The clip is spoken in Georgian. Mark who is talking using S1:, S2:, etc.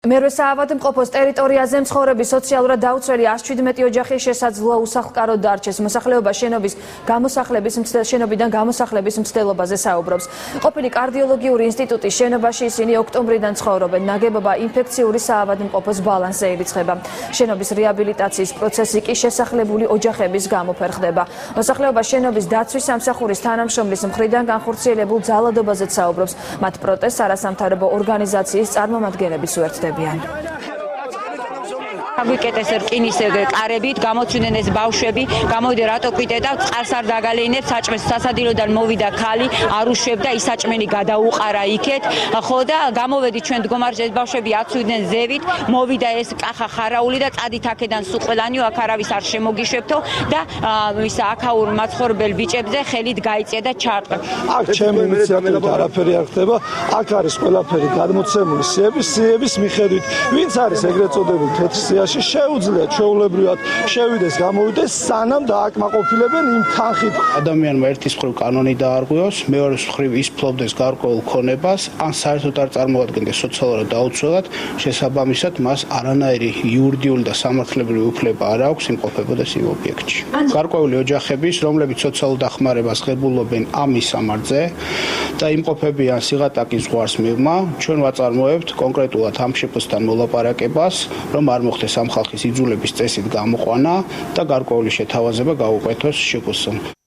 S1: მერვე საავადმყოფოს ტერიტორიაზე მცხოვრები სოციალურად დაუცველი 117 ოჯახი შესაძლო უსახლკაროდ დარჩეს. მოსახლეობა შენობიდან გამოსახლების მცდელობაზე საუბრობს. ყოფილი კარდიოლოგიური ინსტიტუტის შენობაში ისინი ოქტომბრიდან ცხოვრობენ. ნაგებობა ინფექციური საავადმყოფოს ბალანსზე ირიცხება. შენობის რეაბილიტაციის პროცესი კი შესახლებული ოჯახების გამო ფერხდება. მოსახლეობა შენობის დაცვის სამსახურის თანამშრომლის მხრიდან განხორციელებულ ძალადობაზე საუბრობს. მათ პროტესტს არასამთავრობო ორგანიზაციის წარმომადგენლების უერთდება.
S2: Გვიკეტეს რკინის კარებით, გამოცვიდნენ ეს ბავშვები, გამოვიდა რატო გვიტეტავთ, წყალს არ დაგალეინებთ, საჭმელს სასადილოდან მოვიდა ქალი, არ უშვებდა, ის საჭმელი გადაუყარა იქეთ, ხო და გამოვედით ჩვენ მდგომარეში ეს ბავშვები აცვიდნენ ზევით, მოვიდა ეს კახა ხარაული და წადით აქედან სულ ყველანიო, აქ არავის არ შემოგიშვებთო და ის აქაურ მაცხოვრებელ ბიჭებზე ხელით გაიწია და ჩაარტყა.
S3: აქ ჩემი ინიციატივით არაფერი არ ხდება, აქ არის ყველაფერი გადმოცემული სიების მიხედვით, ვინც არის ეგრეთ წოდებული თეთრ სიაში შეუძლია ჩვეულებრივად შევიდეს გამოვიდეს სანამ დააკმაყოფილებენ იმ თანხით.
S4: ადამიანმა ერთის მხრივ კანონი დაარღვიოს, მეორეს მხრივ ის ფლობდეს გარკვეულ ქონებას, ან საერთოდ არ წარმოადგენდეს სოციალურად დაუცველად, შესაბამისად მას არანაირი იურიდიული და სამართლებრივი უფლება არ აქვს იმყოფებოდეს იმ ობიექტში. გარკვეული ოჯახების, რომლებიც სოციალურ დახმარებას ღებულობენ ამ მისამართზე და იმყოფებიან სიღატაკის ზღვარს მიღმა, ჩვენ ვაწარმოებთ კონკრეტულად ამ შეფასთან მოლაპარაკებას, რომ არ მოხდეს ამ ხალხის იძულების წესით გამოყვანა და გარკვეული შეთავაზება გაუკეთოს შეფასთან.